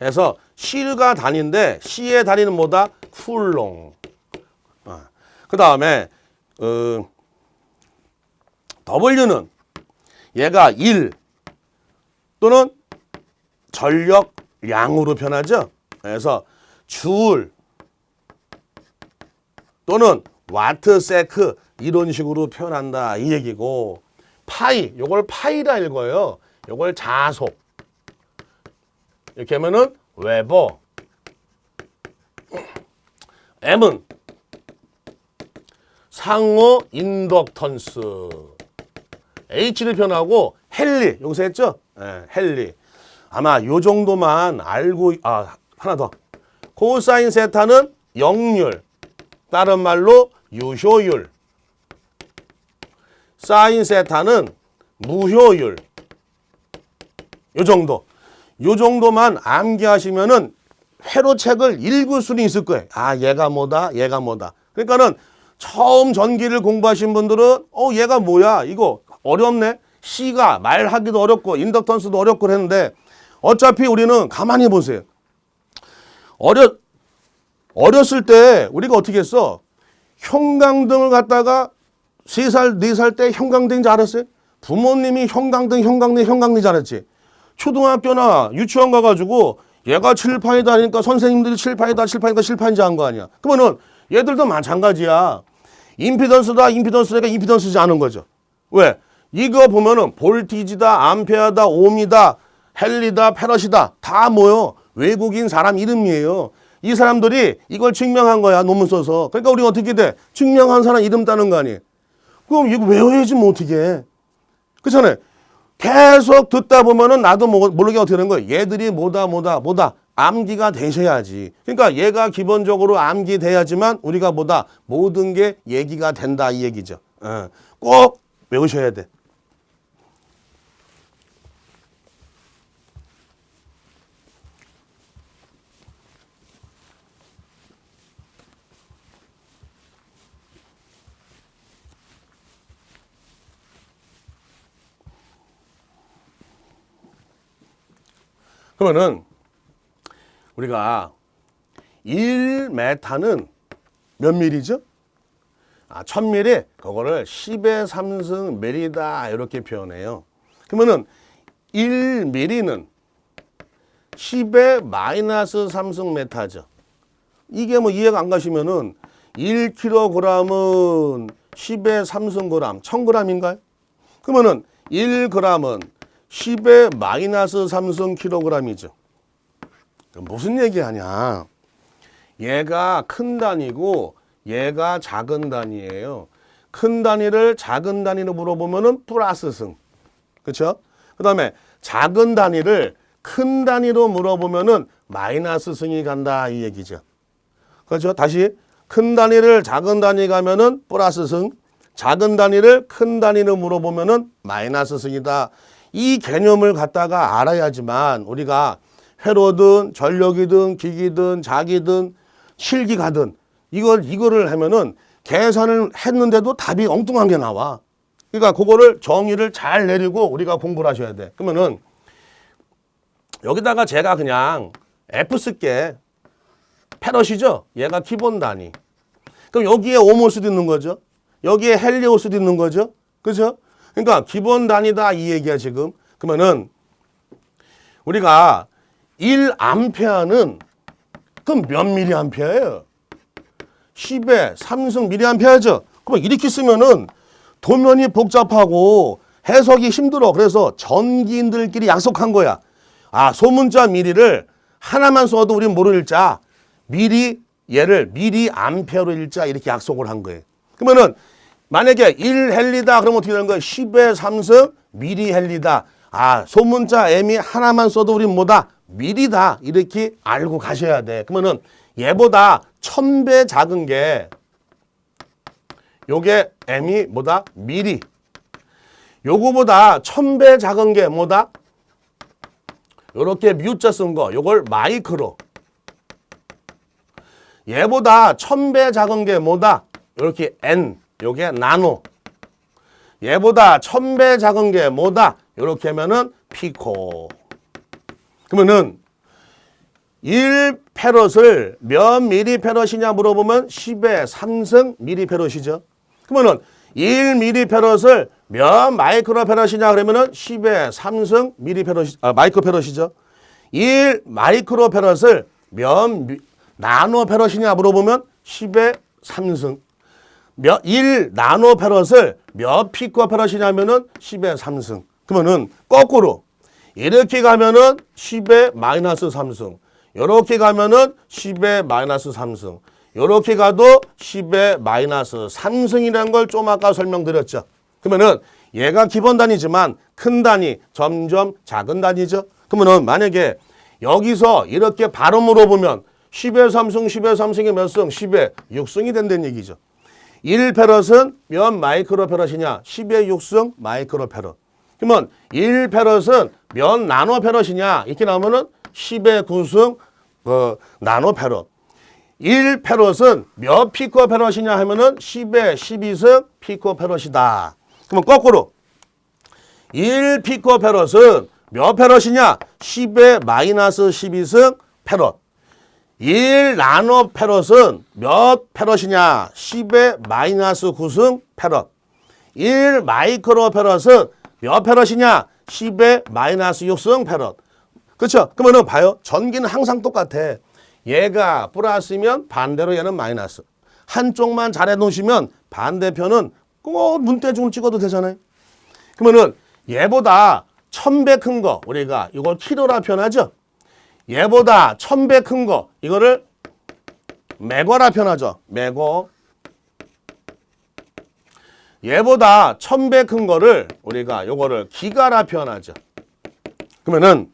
Speaker 1: 해서 C가 단위인데 C의 단위는 뭐다? 쿨롱. 그 다음에 W는 얘가 1 또는 전력량으로 표현하죠. 그래서 줄 또는 와트 세크 이런 식으로 표현한다 이 얘기고 파이 요걸 파이라 읽어요. 요걸 자속 이렇게 하면은 웨버. M은 상호 인덕턴스. H를 표현하고 헨리 여기서 했죠? 네, 헨리. 아마 요 정도만 알고 하나 더. 코사인 세타는 역률. 다른 말로 유효율. 사인 세타는 무효율. 요 정도. 요 정도만 암기하시면은 회로책을 읽을 수는 있을 거예요. 얘가 뭐다, 얘가 뭐다. 그러니까는 처음 전기를 공부하신 분들은 얘가 뭐야? 이거 어렵네. C가 말하기도 어렵고 인덕턴스도 어렵고 했는데 어차피 우리는 가만히 보세요. 어렸을 때 우리가 어떻게 했어? 형광등을 갖다가 3살, 4살 때 형광등인지 알았어요? 부모님이 형광등 잘했지. 초등학교나 유치원 가가지고 얘가 칠판이다 하니까 선생님들이 칠판이니까 칠판인지 한 거 아니야. 그러면은 얘들도 마찬가지야. 임피던스다 임피던스지 않은 거죠. 왜? 이거 보면은 볼티지다, 암페어다, 옴이다, 헨리다, 패럿이다 다 뭐요? 외국인 사람 이름이에요. 이 사람들이 이걸 증명한 거야. 논문 써서. 그러니까 우리가 어떻게 돼? 증명한 사람 이름 따는 거 아니에요. 그럼 이거 외워야지 뭐 어떻게 해. 그렇잖아요. 계속 듣다 보면은 나도 모르게 어떻게 되는 거예요. 얘들이 뭐다 암기가 되셔야지. 그러니까 얘가 기본적으로 암기돼야지만 우리가 뭐다 모든 게 얘기가 된다 이 얘기죠. 꼭 외우셔야 돼. 그러면은 우리가 1m는 몇 밀이죠? 1000밀이 그거를 10의 3승 밀이다 이렇게 표현해요. 그러면은 1밀리는 10의 마이너스 3승 메타죠. 이게 뭐 이해가 안 가시면은 1kg은 10의 3승 그램, 1000g인가요? 그러면은 1g은 10의 마이너스 3승 킬로그램이죠. 무슨 얘기하냐? 얘가 큰 단위고 얘가 작은 단위예요. 큰 단위를 작은 단위로 물어보면은 플러스 승. 그렇죠? 그다음에 작은 단위를 큰 단위로 물어보면은 마이너스 승이 간다 이 얘기죠. 그렇죠? 다시 큰 단위를 작은 단위 가면은 플러스 승, 작은 단위를 큰 단위로 물어보면은 마이너스 승이다. 이 개념을 갖다가 알아야지만 우리가 회로든 전력이든 기기든 자기든 실기가든 이거를 하면은 계산을 했는데도 답이 엉뚱한 게 나와. 그러니까 그거를 정의를 잘 내리고 우리가 공부를 하셔야 돼. 그러면은 여기다가 제가 그냥 F 쓸게. 패럿이죠? 얘가 기본 단위. 그럼 여기에 옴 올 수도 있는 거죠. 여기에 헬리 올 수도 있는 거죠. 그죠? 그러니까 기본 단위다 이 얘기야 지금. 그러면은 우리가 1암페어는 그럼 몇 미리암페어예요? 10의 3승 미리암페어죠. 그럼 이렇게 쓰면은 도면이 복잡하고 해석이 힘들어. 그래서 전기인들끼리 약속한 거야. 소문자 미리를 하나만 써도 우린 뭐로 읽자? 얘를 미리암페어로 읽자 이렇게 약속을 한 거예요. 그러면은 만약에 1헬리다 그러면 어떻게 되는 거야? 10의 3승 미리헬리다. 소문자 M이 하나만 써도 우린 뭐다? 미리다. 이렇게 알고 가셔야 돼. 그러면은 얘보다 1000배 작은 게 요게 M이 뭐다? 미리. 요거보다 1000배 작은 게 뭐다? 요렇게 뮤자 쓴 거. 요걸 마이크로. 얘보다 1000배 작은 게 뭐다? 요렇게 N. 요게 나노. 얘보다 1000배 작은 게 뭐다? 요렇게 하면은 피코. 그러면은 1페럿을 몇 미리페럿이냐 물어보면 10의 3승 미리페럿이죠. 그러면은 1미리페럿을 몇 마이크로페럿이냐 그러면은 10의 3승 마이크로페럿이죠. 1 마이크로페럿을 몇 나노페럿이냐 물어보면 10의 3승. 1 나노페럿을 몇 피코페럿이냐면은 10의 3승. 그러면은 거꾸로 이렇게 가면은 10의 마이너스 3승. 이렇게 가면은 10의 마이너스 3승. 이렇게 가도 10의 마이너스 3승이라는 걸 좀 아까 설명드렸죠. 그러면은 얘가 기본 단위지만 큰 단위, 점점 작은 단위죠. 그러면은 만약에 여기서 이렇게 바로 물어보면 10의 3승, 10의 3승이 몇 승? 10의 6승이 된다는 얘기죠. 1페럿은 몇 마이크로페럿이냐? 10의 6승 마이크로페럿. 그러면 1페럿은 몇 나노페럿이냐? 이렇게 나오면은 10의 9승 나노페럿. 1페럿은 몇 피코페럿이냐 하면은 10의 12승 피코페럿이다. 그러면 거꾸로 1피코페럿은 몇 페럿이냐? 10의 마이너스 12승 페럿. 1 나노페럿은 몇 페럿이냐? 10의 마이너스 9승 페럿. 1 마이크로페럿은 몇 페럿이냐? 10의 마이너스 6승 페럿. 그렇죠? 그러면은 봐요. 전기는 항상 똑같아. 얘가 플러스면 반대로 얘는 마이너스. 한쪽만 잘해 놓으시면 반대편은 꼭 눈대중을 찍어도 되잖아요. 그러면은 얘보다 1000배 큰 거 우리가 이걸 키로라 표현하죠. 얘보다 1000배 큰 거 이거를 메거라 표현하죠. 메거. 얘보다 1000배 큰 거를 우리가 요거를 기가라 표현하죠. 그러면은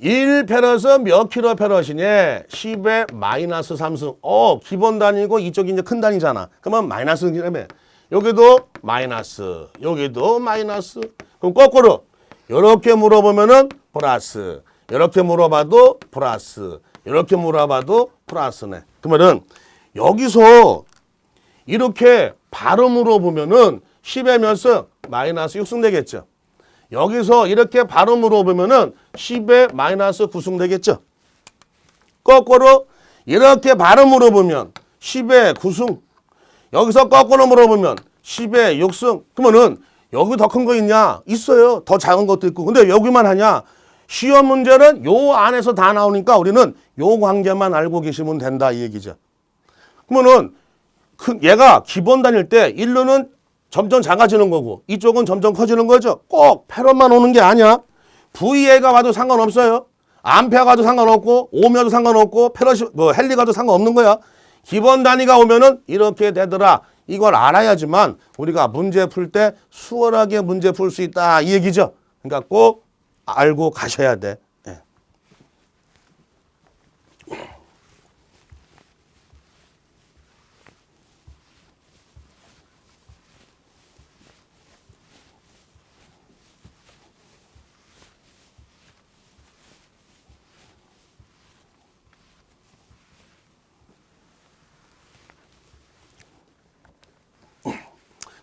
Speaker 1: 1페럿은 몇 킬로 페럿이니? 10의 마이너스 3승. 기본 단위고 이쪽이 이제 큰 단위잖아. 그러면 마이너스 그러면 여기도 마이너스, 여기도 마이너스. 그럼 거꾸로 이렇게 물어보면은 플러스, 이렇게 물어봐도 플러스, 이렇게 물어봐도 플러스네. 그러면은 여기서 이렇게 바로 물어보면은 10의 몇 승? 마이너스 6승 되겠죠. 여기서 이렇게 바로 물어보면은 10의 마이너스 9승 되겠죠. 거꾸로 이렇게 바로 물어보면 10의 9승. 여기서 거꾸로 물어보면 10의 6승. 그러면은 여기 더 큰 거 있냐? 있어요. 더 작은 것도 있고. 근데 여기만 하냐? 시험 문제는 요 안에서 다 나오니까 우리는 요 관계만 알고 계시면 된다 이 얘기죠. 그러면은 얘가 기본 다닐 때 1루는 점점 작아지는 거고 이쪽은 점점 커지는 거죠. 꼭 페럿만 오는 게 아니야. VA가 와도 상관없어요. 암페어가 와도 상관없고 오미와도 상관없고 페럿이 헨리가 와도 상관없는 거야. 기본 단위가 오면은 이렇게 되더라. 이걸 알아야지만 우리가 문제 풀 때 수월하게 문제 풀 수 있다 이 얘기죠. 그러니까 꼭 알고 가셔야 돼. 예.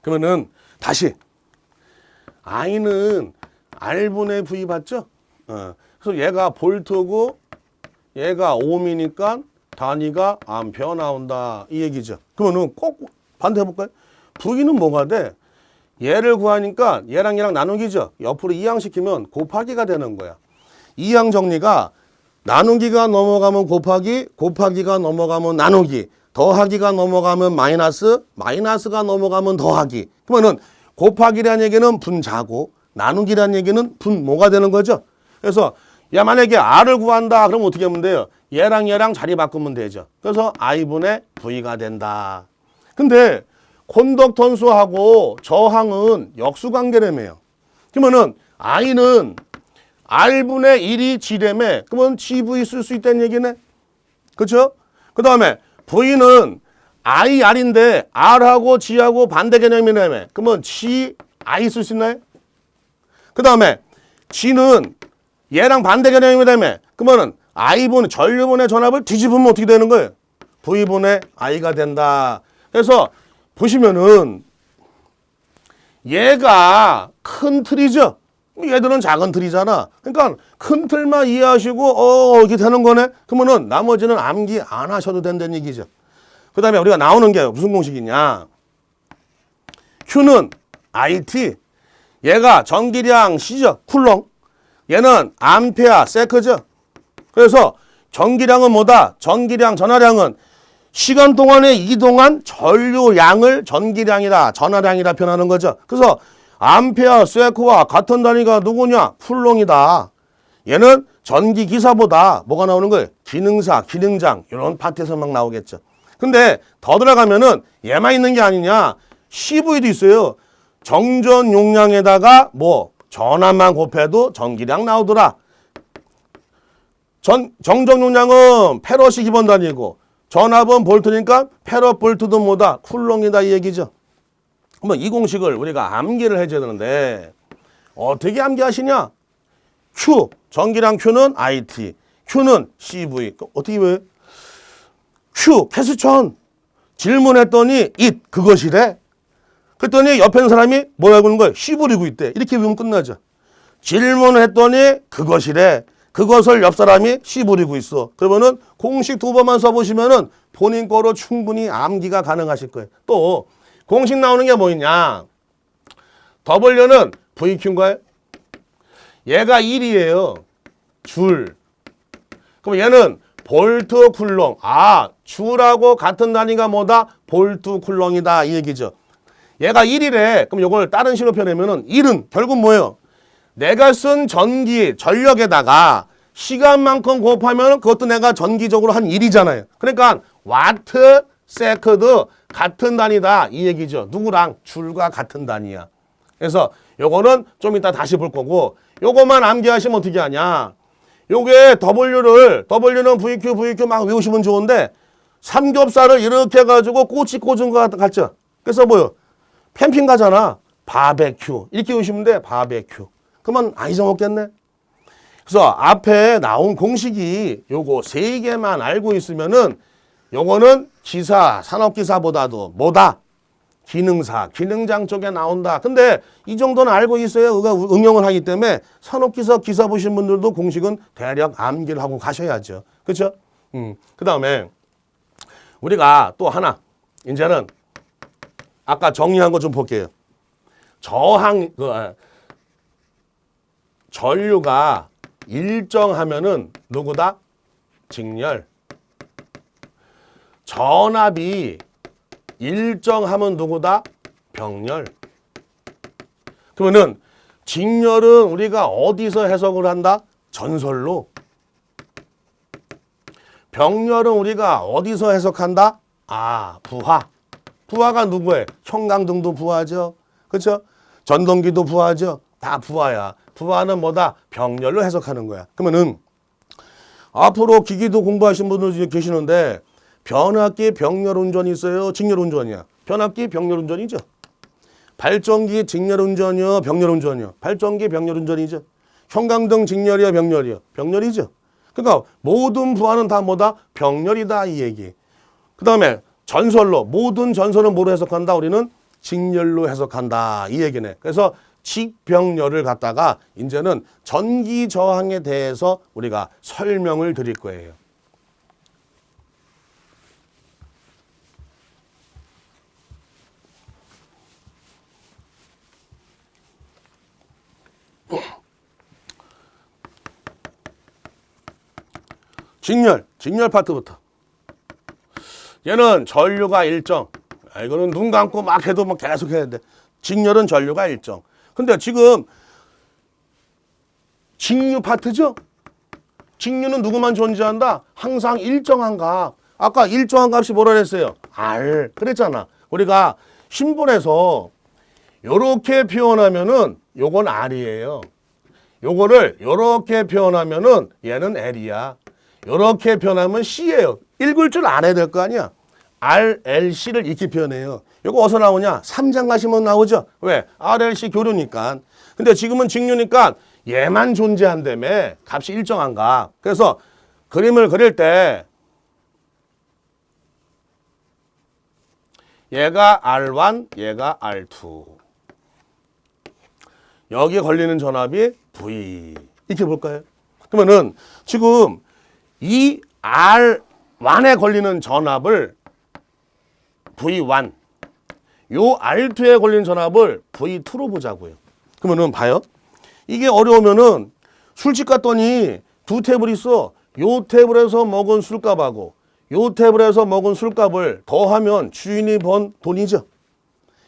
Speaker 1: 그러면은 다시 I는 R분의 V 봤죠? 그래서 얘가 볼트고 얘가 ohm이니까 단위가 암페어 나온다 이 얘기죠. 그러면은 꼭 반대해 볼까요? V는 뭐가 돼? 얘를 구하니까 얘랑 얘랑 나누기죠. 옆으로 이항시키면 곱하기가 되는 거야. 이항 정리가 나누기가 넘어가면 곱하기, 곱하기가 넘어가면 나누기, 더하기가 넘어가면 마이너스, 마이너스가 넘어가면 더하기. 그러면은 곱하기라는 얘기는 분자고 나누기라는 얘기는 분모가 되는 거죠. 그래서 야 만약에 R을 구한다 그러면 어떻게 하면 돼요? 얘랑 얘랑 자리 바꾸면 되죠. 그래서 I분의 V가 된다. 근데 콘덕턴수하고 저항은 역수관계라며요. 그러면은 I는 R분의 1이 G라며 그러면 GV 쓸 수 있다는 얘기네. 그렇죠? 그 다음에 V는 IR인데 R하고 G하고 반대 개념이라며 그러면 G, I 쓸 수 있나요? 그 다음에 G는 얘랑 반대 개념이라며 그러면 I분, 전류분의 전압을 뒤집으면 어떻게 되는 거예요? V분의 I가 된다. 그래서 보시면은 얘가 큰 틀이죠. 얘들은 작은 틀이잖아. 그러니까 큰 틀만 이해하시고 이렇게 되는 거네. 그러면은 나머지는 암기 안 하셔도 된다는 얘기죠. 그 다음에 우리가 나오는 게 무슨 공식이냐. Q는 IT. 얘가 전기량 C죠. 쿨롱. 얘는 암페어 세크죠. 그래서 전기량은 뭐다? 전기량, 전하량은 시간 동안에 이동한 전류량을 전기량이라 전하량이라 표현하는 거죠. 그래서 암페어 세크와 같은 단위가 누구냐? 쿨롱이다. 얘는 전기 기사보다 뭐가 나오는 거예요? 기능사, 기능장 이런 파트에서 막 나오겠죠. 근데 더 들어가면은 얘만 있는 게 아니냐? CV도 있어요. 정전 용량에다가 전압만 곱해도 전기량 나오더라. 정전 용량은 페럿이 기본 단위고 전압은 볼트니까 페럿 볼트도 뭐다? 쿨롱이다 이 얘기죠. 그러면 이 공식을 우리가 암기를 해줘야 되는데 어떻게 암기하시냐? Q, 전기량 Q는 IT, Q는 CV. 어떻게 왜? Q, 캐스천. 질문했더니 it, 그것이래. 그랬더니 옆에 있는 사람이 뭐라고 하는 거예요? C 부리고 있대. 이렇게 외우면 끝나죠. 질문했더니 그것이래. 그것을 옆 사람이 C 부리고 있어. 그러면은 공식 2번만 써보시면은 본인 거로 충분히 암기가 가능하실 거예요. 또 공식 나오는 게 뭐 있냐? W는 VQ인가요? 얘가 1이에요. 줄. 그럼 얘는 볼트 쿨롱. 줄하고 같은 단위가 뭐다? 볼트 쿨롱이다 이 얘기죠. 얘가 1이래. 그럼 이걸 다른 식으로 표현하면은 1은 결국 뭐예요? 내가 쓴 전기, 전력에다가 시간만큼 곱하면 그것도 내가 전기적으로 한 1이잖아요. 그러니까 와트, 세컨드 같은 단위다 이 얘기죠. 누구랑? 줄과 같은 단위야. 그래서 요거는 좀 이따 다시 볼 거고 요거만 암기하시면 어떻게 하냐. 요게 W는 VQ 막 외우시면 좋은데 삼겹살을 이렇게 해가지고 꼬치 꽂은 거 같죠. 그래서 뭐요? 캠핑 가잖아. 바베큐 이렇게 외우시면 돼. 바베큐. 그러면 안 잊어먹겠네. 그래서 앞에 나온 공식이 요거 3개만 알고 있으면은 요거는 기사, 산업기사보다도 뭐다? 기능사, 기능장 쪽에 나온다. 근데 이 정도는 알고 있어야 응용을 하기 때문에 산업기사 기사 보신 분들도 공식은 대략 암기를 하고 가셔야죠. 그렇죠? 그 다음에 우리가 또 하나 이제는 아까 정리한 거 좀 볼게요. 전류가 일정하면은 누구다? 직렬. 전압이 일정하면 누구다? 병렬. 그러면은 직렬은 우리가 어디서 해석을 한다? 전설로. 병렬은 우리가 어디서 해석한다? 아, 부하. 부하가 누구예요? 형광등도 부하죠. 그렇죠? 전동기도 부하죠. 다 부하야. 부하는 뭐다? 병렬로 해석하는 거야. 그러면은 앞으로 기기도 공부하신 분들 계시는데 변압기 병렬 운전이 있어요? 직렬 운전이야? 변압기 병렬 운전이죠. 발전기 직렬 운전이요? 병렬 운전이요? 발전기 병렬 운전이죠. 형광등 직렬이야? 병렬이요? 병렬이죠. 그러니까 모든 부하는 다 뭐다? 병렬이다 이 얘기. 그 다음에 전설로 모든 전설은 뭐로 해석한다? 우리는 직렬로 해석한다 이 얘기네. 그래서 직병렬을 갖다가 이제는 전기 저항에 대해서 우리가 설명을 드릴 거예요. 직렬 파트부터. 얘는 전류가 일정. 이거는 눈 감고 막 해도 막 계속 해야 돼. 직렬은 전류가 일정. 근데 지금 직류 파트죠? 직류는 누구만 존재한다? 항상 일정한 값. 아까 일정한 값이 뭐라 그랬어요? R. 그랬잖아. 우리가 신분에서 요렇게 표현하면은 요건 R이에요. 요거를 요렇게 표현하면은 얘는 L이야. 요렇게 표현하면 C예요. 읽을 줄 알아야 될 거 아니야. RLC를 이렇게 표현해요. 이거 어디서 나오냐? 3장 가시면 나오죠. 왜? RLC 교류니까. 근데 지금은 직류니까 얘만 존재한다며. 값이 일정한가. 그래서 그림을 그릴 때 얘가 R1, 얘가 R2. 여기에 걸리는 전압이 V. 이렇게 볼까요? 그러면은 지금 이 R1에 걸리는 전압을 V1, 요 R2에 걸린 전압을 V2로 보자고요. 그러면은 봐요. 이게 어려우면은 술집 갔더니 두 테이블 있어. 요 테이블에서 먹은 술값하고 요 테이블에서 먹은 술값을 더하면 주인이 번 돈이죠.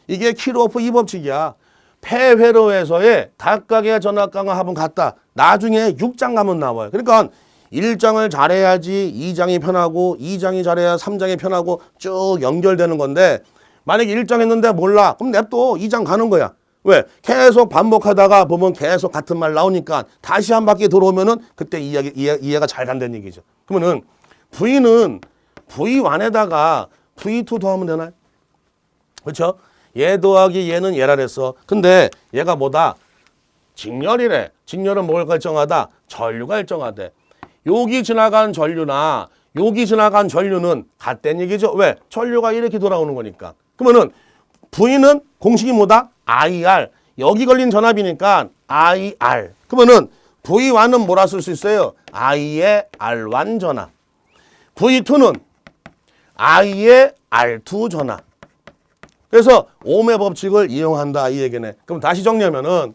Speaker 1: 이게 킬오프 이 법칙이야. 폐회로에서의 닭가게 전압강화 합은 같다. 나중에 6장 가면 나와요. 그러니까 1장을 잘해야지 2장이 편하고 2장이 잘해야 3장이 편하고 쭉 연결되는 건데 만약에 1장 했는데 몰라. 그럼 냅둬 2장 가는 거야. 왜? 계속 반복하다가 보면 계속 같은 말 나오니까 다시 한 바퀴 들어오면은 그때 이해가 잘 간다는 얘기죠. 그러면은 V는 V1에다가 V2 더하면 되나요? 그렇죠? 얘 더하기 얘는 얘라 그랬어. 근데 얘가 뭐다? 직렬이래. 직렬은 뭘 결정하다? 전류가 일정하대. 여기 지나간 전류나 여기 지나간 전류는 같다는 얘기죠. 왜? 전류가 이렇게 돌아오는 거니까. 그러면은 V는 공식이 뭐다? IR. 여기 걸린 전압이니까 IR. 그러면은 V1은 뭐라 쓸 수 있어요? I의 R1 전압. V2는 I의 R2 전압. 그래서 옴의 법칙을 이용한다 이 얘기네. 그럼 다시 정리하면은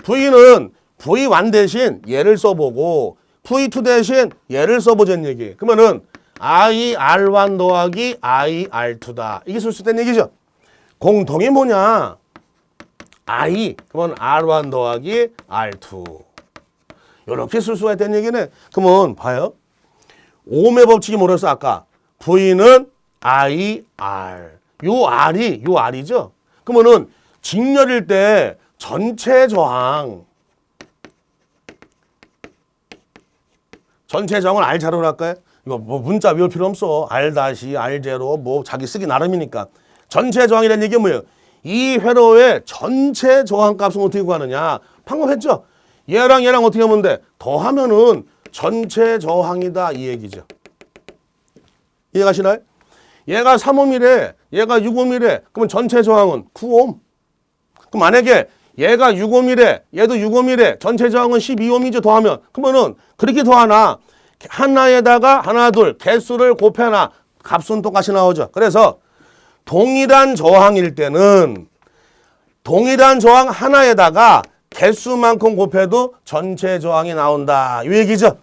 Speaker 1: V는 V1 대신 얘를 써보고 V2 대신 얘를 써보자는 얘기. 그러면은 IR1 더하기 IR2다. 이게 쓸 수 있다는 얘기죠. 공통이 뭐냐? I. 그러면 R1 더하기 R2. 이렇게 쓸 수가 있다는 얘기네. 그러면 봐요. 옴의 법칙이 뭐랬어 아까? V는 IR. 요 R이죠. 그러면은 직렬일 때 전체 저항을 R자로 할까요? 이거 뭐 문자 외울 필요 없어. R 다시 R0 뭐 자기 쓰기 나름이니까. 전체 저항이라는 얘기가 뭐예요? 이 회로의 전체 저항 값은 어떻게 구하느냐? 방금 했죠? 얘랑 얘랑 어떻게 하면 돼? 더하면은 전체 저항이다 이 얘기죠. 이해가시나요? 얘가 3ohm이래, 얘가 6ohm이래. 그러면 전체 저항은 9ohm. 그럼 만약에 얘가 6ohm이래, 얘도 6ohm이래. 전체 저항은 12ohm이죠. 더하면. 그러면은 그렇게 더하나 하나에다가 하나 둘 개수를 곱해놔. 값은 똑같이 나오죠. 그래서 동일한 저항일 때는 동일한 저항 하나에다가 개수만큼 곱해도 전체 저항이 나온다. 이 얘기죠.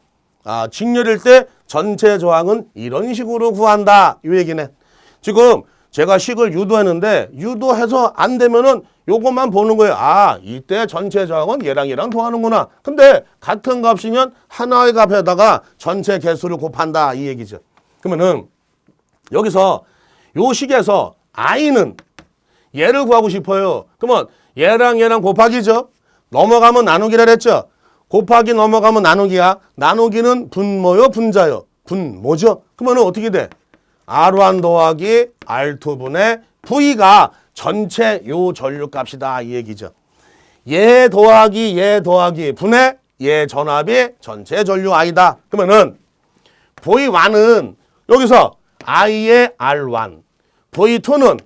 Speaker 1: 직렬일 때 전체 저항은 이런 식으로 구한다. 이 얘기네. 지금 제가 식을 유도했는데 유도해서 안 되면은 요것만 보는 거예요. 이때 전체 저항은 얘랑 얘랑 더하는구나. 근데 같은 값이면 하나의 값에다가 전체 개수를 곱한다. 이 얘기죠. 그러면은 여기서 요 식에서 I는 얘를 구하고 싶어요. 그러면 얘랑 얘랑 곱하기죠. 넘어가면 나누기라 했죠. 곱하기 넘어가면 나누기야. 나누기는 분모요, 분자요? 분모죠. 그러면 어떻게 돼? R1 더하기 R2분의 V가 전체 요 전류값이다 이 얘기죠. 얘 더하기 분의 얘 전압이 전체 전류 I다. 그러면은 V1은 여기서 I의 R1, V2는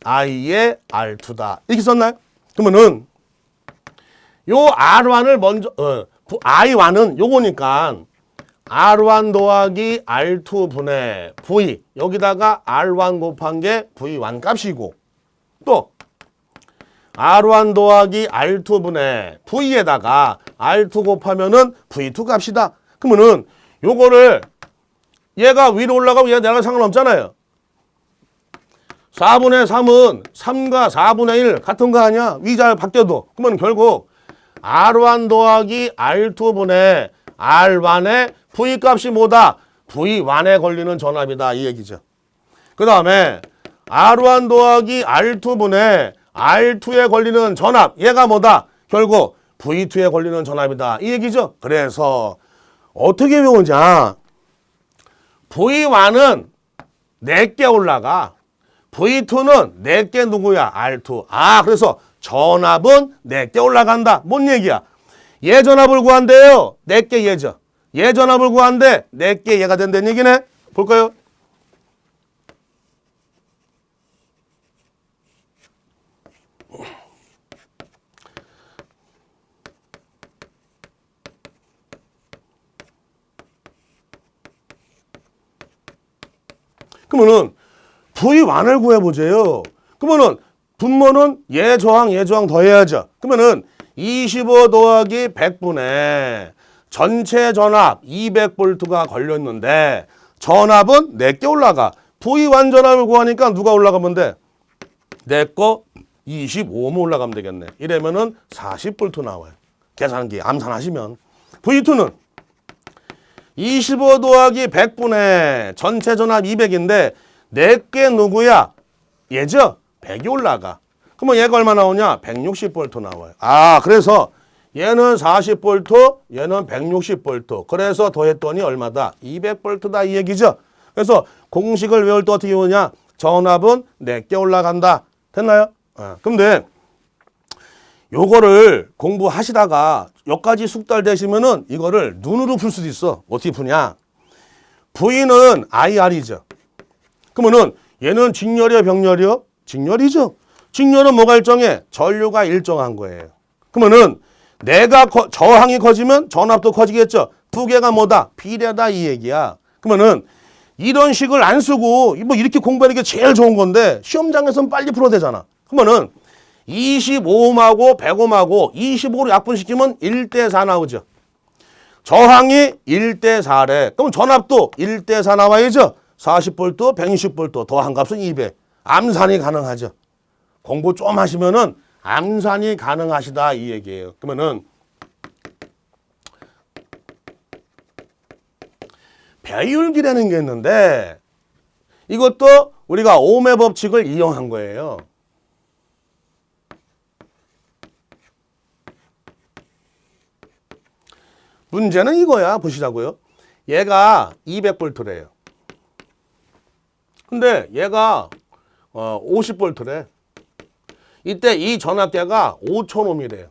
Speaker 1: I의 R2다. 이렇게 썼나요? 그러면은 요 R1을 먼저 I1은 요거니까 R1 더하기 R2분의 V 여기다가 R1 곱한 게 V1 값이고 또 R1 더하기 R2분의 V에다가 R2 곱하면은 V2 값이다. 그러면은 요거를 얘가 위로 올라가고 얘가 내려가면 상관없잖아요. 4분의 3은 3과 4분의 1 같은 거 아니야? 위자 바뀌어도. 그러면 결국 R1 더하기 R2분의 R1의 V값이 뭐다? V1에 걸리는 전압이다. 이 얘기죠. 그 다음에 R1 더하기 R2분의 R2에 걸리는 전압. 얘가 뭐다? 결국 V2에 걸리는 전압이다. 이 얘기죠. 그래서 어떻게 외우냐? V1은 4개 올라가. V2는 4개 누구야? R2. 그래서 전압은 4개 올라간다. 뭔 얘기야? 얘 전압을 구한대요. 4개 얘죠. 얘 전압을 구한대. 4개 얘가 된다는 얘기네. 볼까요? 그러면은 V1을 구해보세요. 그러면은 분모는 얘 저항 더해야죠. 그러면은 25 더하기 100분의 전체 전압 200V가 걸렸는데 전압은 4개 올라가. V1 전압을 구하니까 누가 올라가면 돼? 내 거 25옴 올라가면 되겠네. 이러면은 40V 나와요. 계산기 암산하시면. V2는 25 더하기 100분의 전체 전압 200인데 4개 누구야? 얘죠? 100이 올라가. 그러면 얘가 얼마 나오냐? 160V 나와요. 그래서 얘는 40V, 얘는 160V. 그래서 더했더니 얼마다? 200V다 이 얘기죠. 그래서 공식을 외울 때 어떻게 외우냐? 전압은 4개 올라간다. 됐나요? 근데 요거를 공부하시다가 여기까지 숙달 되시면은 이거를 눈으로 풀 수도 있어. 어떻게 푸냐? V는 IR이죠. 그러면은 얘는 직렬이요, 병렬이요? 직렬이죠. 직렬은 뭐가 일정해? 전류가 일정한 거예요. 그러면은 내가 저항이 커지면 전압도 커지겠죠. 두 개가 뭐다? 비례다 이 얘기야. 그러면은 이런 식을 안 쓰고 뭐 이렇게 공부하는 게 제일 좋은 건데 시험장에서는 빨리 풀어야 되잖아. 그러면은 25옴하고 100옴하고 25로 약분시키면 1대4 나오죠. 저항이 1대4래. 그럼 전압도 1대4 나와야죠. 40V, 160V 더한 값은 200. 암산이 가능하죠. 공부 좀 하시면은 암산이 가능하시다 이 얘기예요. 그러면은 배율기라는 게 있는데 이것도 우리가 ohm의 법칙을 이용한 거예요. 문제는 이거야. 보시자고요. 얘가 200V래요. 근데 얘가 50V래. 이때 이 전압계가 5000ohm이래요.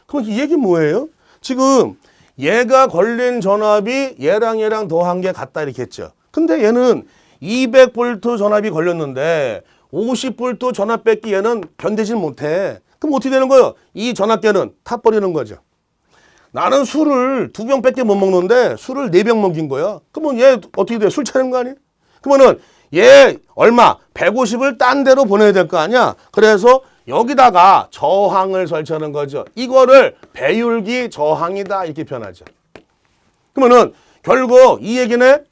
Speaker 1: 그럼 이 얘기 뭐예요? 지금 얘가 걸린 전압이 얘랑 더한 게 같다 이렇게 했죠. 근데 얘는 200V 전압이 걸렸는데 50V 전압 뺏기 얘는 견디질 못해. 그럼 어떻게 되는 거예요? 이 전압계는 타버리는 거죠. 나는 술을 2병밖에 못 먹는데 술을 4병 먹인 거야. 그러면 얘 어떻게 돼? 술 차리는 거 아니야? 그러면은 얘 얼마? 150을 딴 데로 보내야 될 거 아니야? 그래서 여기다가 저항을 설치하는 거죠. 이거를 배율기 저항이다 이렇게 표현하죠. 그러면은 결국 이 얘기는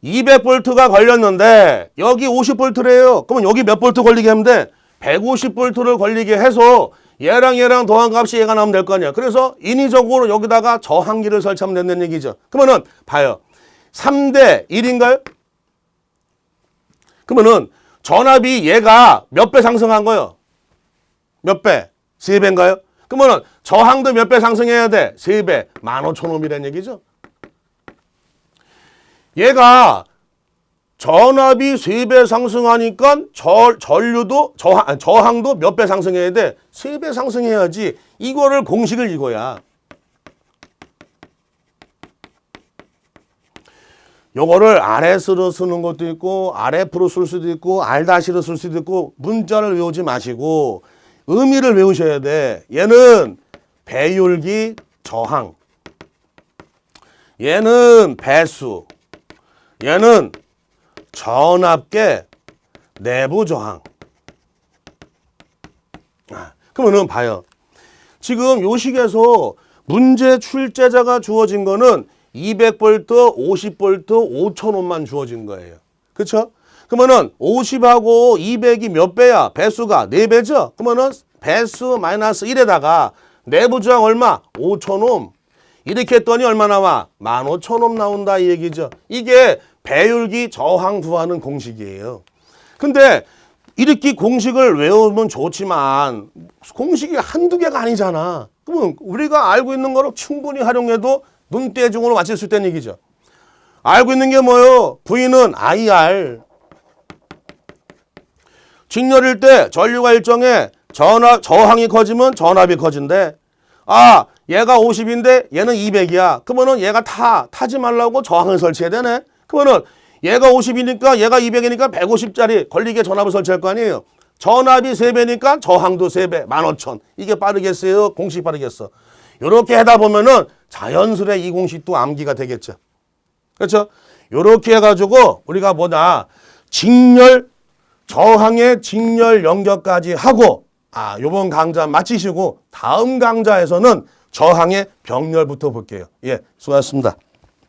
Speaker 1: 200V가 걸렸는데 여기 50V래요. 그러면 여기 몇 볼트 걸리게 하면 돼? 150V를 걸리게 해서 얘랑 더한 값이 얘가 나오면 될 거 아니야. 그래서 인위적으로 여기다가 저항기를 설치하면 된다는 얘기죠. 그러면은 봐요. 3대 1인가요? 그러면은 전압이 얘가 몇 배 상승한 거예요? 몇 배? 3배인가요? 그러면은 저항도 몇 배 상승해야 돼? 3배. 15,000ohm이라는 얘기죠. 얘가 전압이 3배 상승하니까 전류도 저항도 몇 배 상승해야 돼? 3배 상승해야지. 이거를 공식을 이거야. 요거를 RS로 쓰는 것도 있고 RF로 쓸 수도 있고 R-로 쓸 수도 있고 문자를 외우지 마시고 의미를 외우셔야 돼. 얘는 배율기 저항, 얘는 배수, 얘는 전압계 내부 저항. 그러면은 봐요. 지금 요 식에서 문제 출제자가 주어진 거는 200V, 50V, 5000ohm만 주어진 거예요. 그렇죠? 그러면은 50하고 200이 몇 배야? 배수가 4배죠? 그러면은 배수 마이너스 1에다가 내부 저항 얼마? 5000ohm. 이렇게 했더니 얼마 나와? 15,000ohm 나온다 이 얘기죠. 이게 배율기 저항 구하는 공식이에요. 근데 이렇게 공식을 외우면 좋지만 공식이 한두 개가 아니잖아. 그러면 우리가 알고 있는 거를 충분히 활용해도 눈대중으로 맞출 수 있다는 얘기죠. 알고 있는 게 뭐예요? V는 IR. 직렬일 때 전류가 일정해 저항이 커지면 전압이 커진대. 아, 얘가 50인데 얘는 200이야. 그러면은 얘가 타지 말라고 저항을 설치해야 되네. 그러면은 얘가 50이니까 얘가 200이니까 150짜리 걸리게 전압을 설치할 거 아니에요. 전압이 3배니까 저항도 3배, 15,000. 이게 빠르겠어요? 공식 빠르겠어? 이렇게 하다 보면은 자연스레 이 공식도 암기가 되겠죠. 그렇죠? 이렇게 해가지고 우리가 뭐냐, 직렬, 저항의 직렬 연결까지 하고, 요번 강좌 마치시고 다음 강좌에서는 저항의 병렬부터 볼게요. 예, 수고하셨습니다.